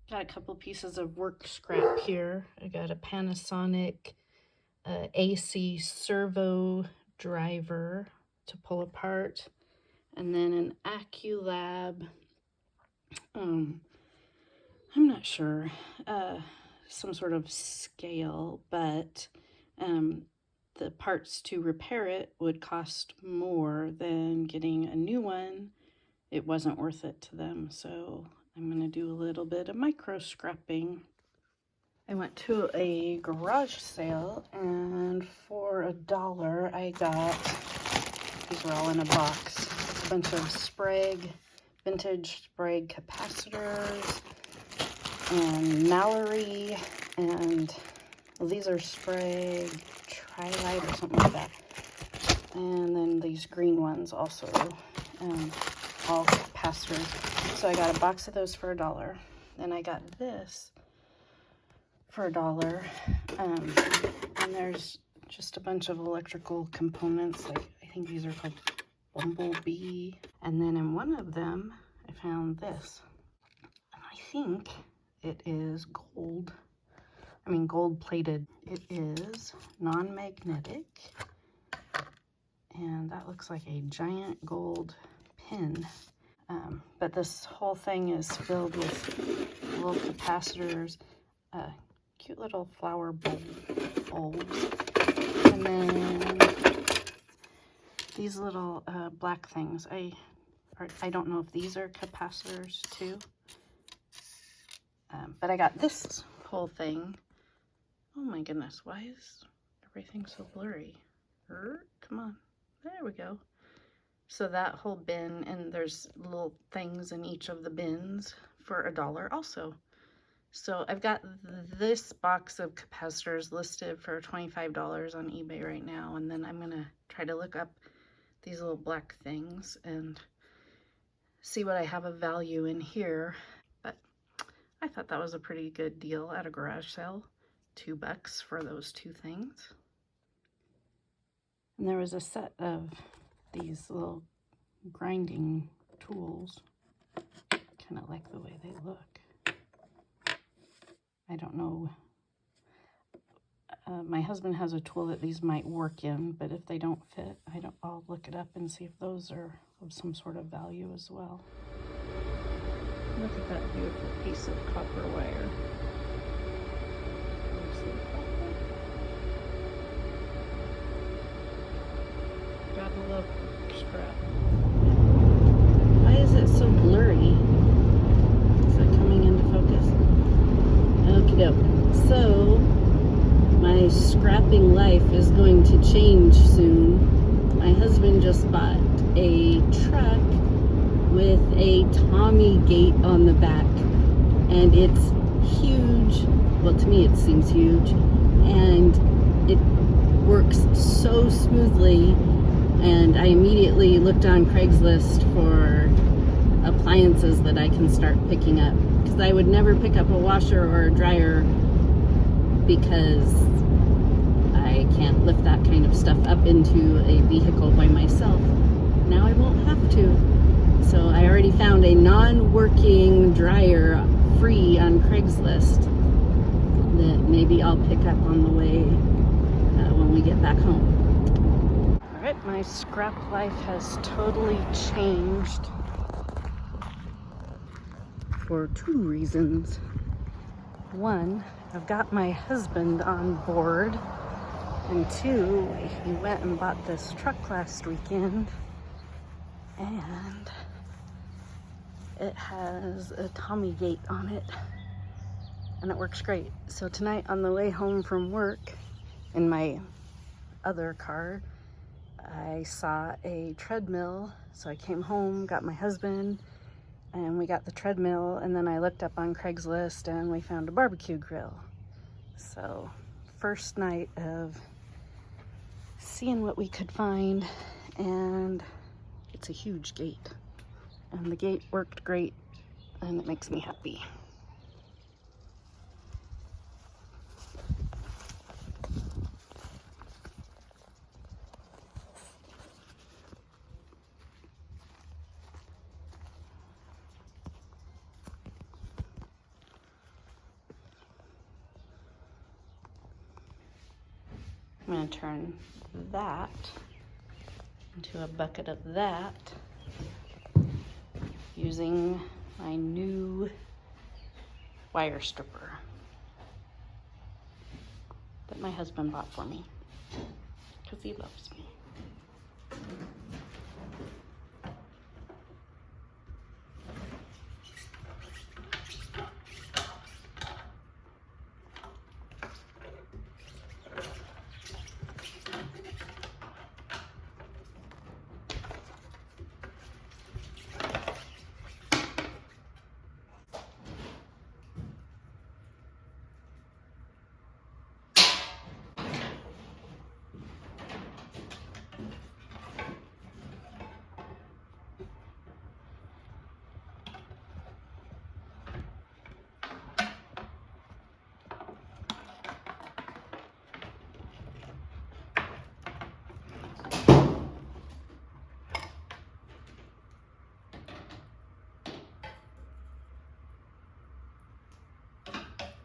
Got a couple pieces of work scrap here. I got a Panasonic AC servo driver to pull apart, and then an AccuLab, I'm not sure, some sort of scale, but the parts to repair it would cost more than getting a new one. It wasn't worth it to them, so I'm going to do a little bit of micro scrapping. I went to a garage sale, and for $1 I got, these were all in a box, a bunch of Sprague, vintage Sprague capacitors, and Mallory, and well, these are Sprague Trilite or something like that. And then these green ones also, all capacitors. So I got a box of those for $1. Then I got this for $1. And there's just a bunch of electrical components. Like, I think these are called Bumblebee. And then in one of them, I found this. And I think it is gold. I mean, gold plated. It is non-magnetic. And that looks like a giant gold pin. But this whole thing is filled with little capacitors, cute little flower bulbs, and then these little black things. I don't know if these are capacitors too, but I got this whole thing. Oh my goodness, why is everything so blurry? Come on, there we go. So that whole bin, and there's little things in each of the bins for $1 also. So I've got this box of capacitors listed for $25 on eBay right now, and then I'm gonna try to look up these little black things and see what I have of value in here. But I thought that was a pretty good deal at a garage sale. $2 for those two things. And there was a set of these little grinding tools. Kind of like the way they look. I don't know. My husband has a tool that these might work in, but if they don't fit, I'll look it up and see if those are of some sort of value as well. Look at that beautiful piece of copper wire. Gotta love scrap. Why is it so blurry? Is that coming into focus? Okie doke. So, my scrapping life is going to change soon. My husband just bought a truck with a Tommy gate on the back, and it's huge. Well, to me it seems huge, and it works so smoothly. And I immediately looked on Craigslist for appliances that I can start picking up, because I would never pick up a washer or a dryer because I can't lift that kind of stuff up into a vehicle by myself. Now I won't have to. So I already found a non-working dryer free on Craigslist that maybe I'll pick up on the way when we get back home. Alright, my scrap life has totally changed for two reasons. One, I've got my husband on board, and two, he went and bought this truck last weekend, and it has a Tommy gate on it, and it works great. So tonight on the way home from work in my other car, I saw a treadmill, so I came home, got my husband, and we got the treadmill, and then I looked up on Craigslist and we found a barbecue grill. So first night of seeing what we could find, and it's a huge gate, and the gate worked great, and it makes me happy. I'm going to turn that into a bucket of that using my new wire stripper that my husband bought for me because he loves me.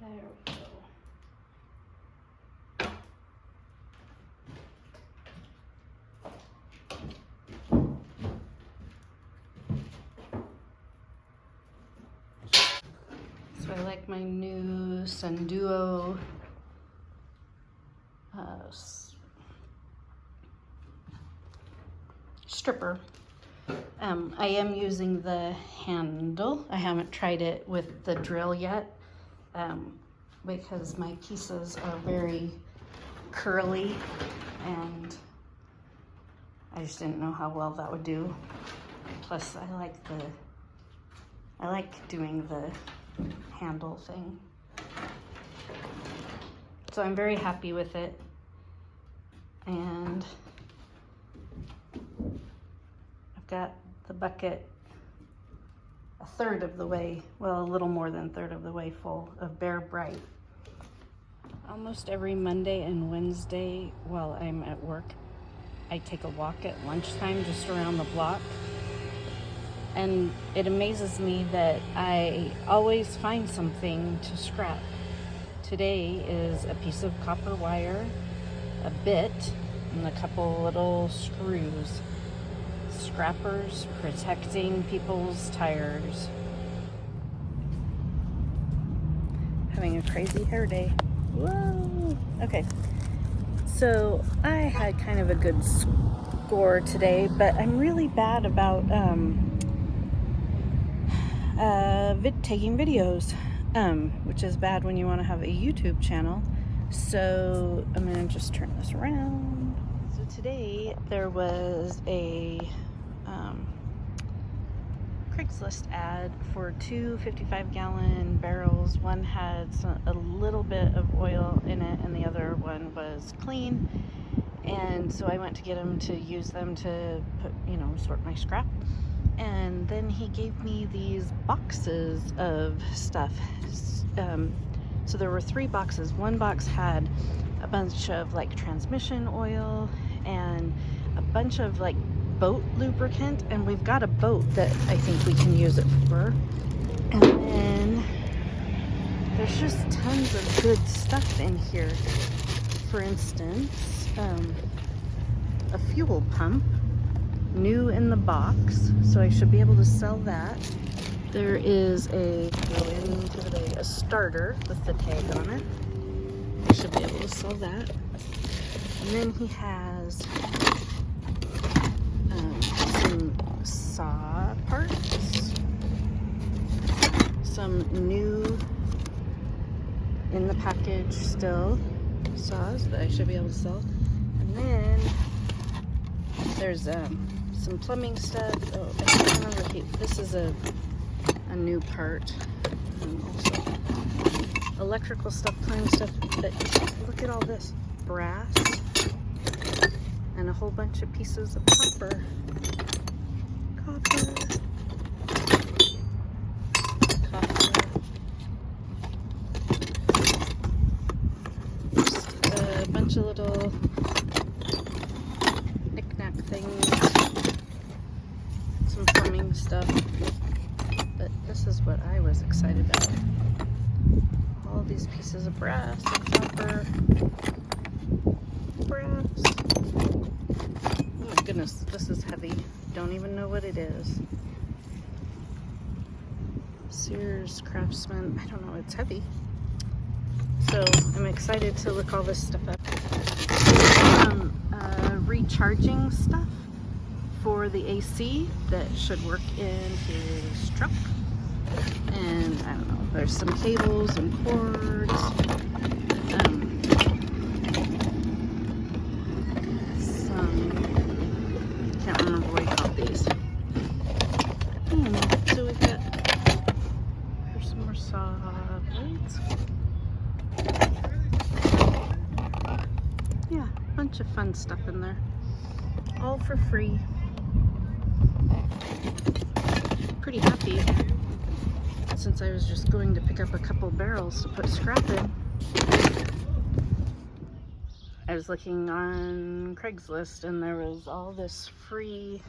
There we go. So I like my new Sunduo stripper. I am using the handle. I haven't tried it with the drill yet because my pieces are very curly and I just didn't know how well that would do. Plus I like doing the handle thing. So I'm very happy with it. And I've got the bucket a third of the way, well, a little more than a third of the way full of Bear Bright. Almost every Monday and Wednesday while I'm at work, I take a walk at lunchtime just around the block. And it amazes me that I always find something to scrap. Today is a piece of copper wire, a bit, and a couple little screws. Scrappers protecting people's tires. Having a crazy hair day. Whoa! Okay, so I had kind of a good score today, but I'm really bad about taking videos, which is bad when you want to have a YouTube channel. So I'm gonna just turn this around. So today there was a Craigslist ad for two 55-gallon barrels. One had a little bit of oil in it and the other one was clean. And so I went to get him to use them to put, sort my scrap. And then he gave me these boxes of stuff. So there were 3 boxes. One box had a bunch of like transmission oil and a bunch of like boat lubricant, and we've got a boat that I think we can use it for. And then there's just tons of good stuff in here. For instance, a fuel pump, new in the box, so I should be able to sell that. There is a starter with the tag on it. I should be able to sell that. And then he has some saw parts, some new in the package still saws that I should be able to sell. And then there's some plumbing stuff. Oh, I can't remember if this is a new part. And also electrical stuff, plumbing stuff. But look at all this brass and a whole bunch of pieces of copper. Just a bunch of little knick-knack things, some plumbing stuff, but this is what I was excited about. All these pieces of brass and copper. Brass. Oh my goodness, this is heavy. Don't even know what it is. Sears Craftsman. I don't know, it's heavy. So I'm excited to look all this stuff up. Some recharging stuff for the AC that should work in his truck. And I don't know, there's some cables and cords. Can't remember what he called these. So we've got, here's some more saw blades. Yeah, a bunch of fun stuff in there. All for free. Pretty happy since I was just going to pick up a couple barrels to put scrap in. I was looking on Craigslist and there was all this free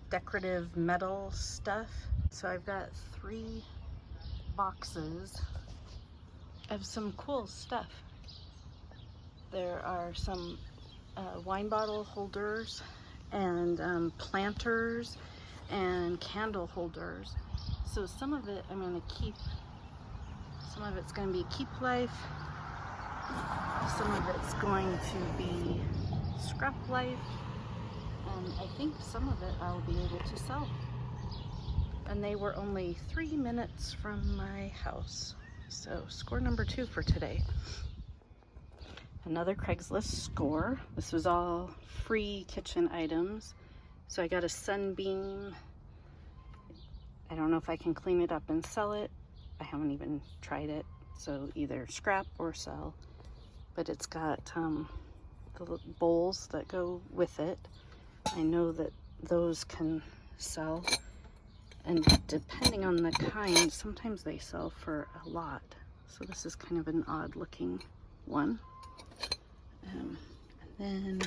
decorative metal stuff. So I've got 3 boxes of some cool stuff. There are some wine bottle holders and planters and candle holders. So some of it I'm going to keep, some of it's going to be keep life, some of it's going to be scrap life, and I think some of it I'll be able to sell. And they were only 3 minutes from my house. So score number 2 for today. Another Craigslist score. This was all free kitchen items. So I got a sunbeam. I don't know if I can clean it up and sell it. I haven't even tried it. So either scrap or sell. But it's got the bowls that go with it. I know that those can sell. And depending on the kind, sometimes they sell for a lot. So this is kind of an odd looking one. And then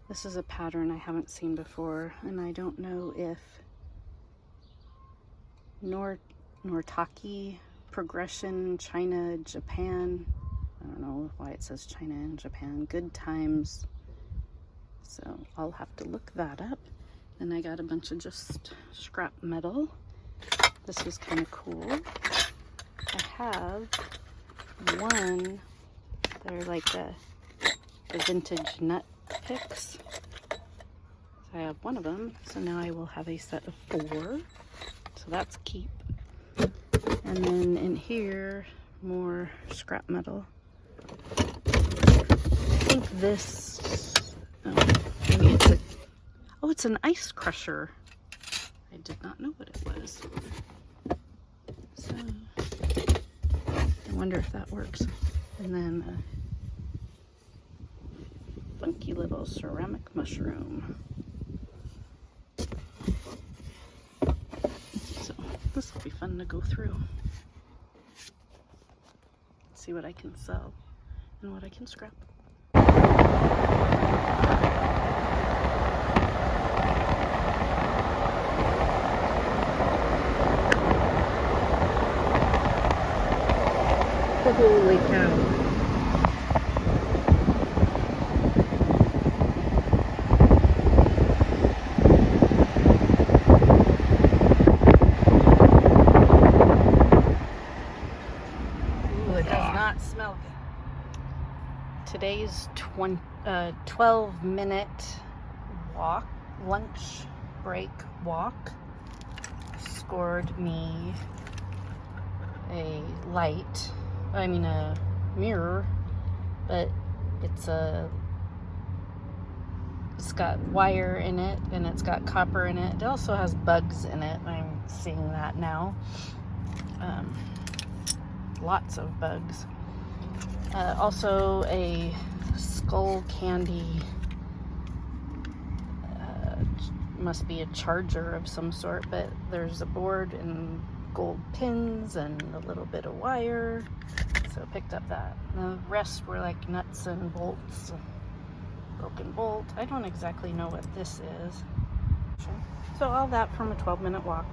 this is a pattern I haven't seen before, and I don't know if Nortaki Progression China Japan, I don't know why it says China and Japan, Good Times, so I'll have to look that up. Then I got a bunch of just scrap metal. This was kind of cool. I have one, they're like the vintage nut picks. So I have one of them, so now I will have a set of 4. So that's keep. And then in here, more scrap metal. I think this, maybe it's a, oh, it's an ice crusher. I did not know what it was. So I wonder if that works. And then a funky little ceramic mushroom. So this will be fun to go through. See what I can sell and what I can scrap. Holy cow. Ooh, it does not smell good. Today's 12-minute walk, lunch break walk, scored me a light. I mean a mirror, but it's got wire in it and it's got copper in it. It also has bugs in it. I'm seeing that now. Lots of bugs. Also a skull candy, must be a charger of some sort, but there's a board and gold pins and a little bit of wire. So picked up that. The rest were like nuts and bolts, broken bolt. I don't exactly know what this is. So all that from a 12-minute walk.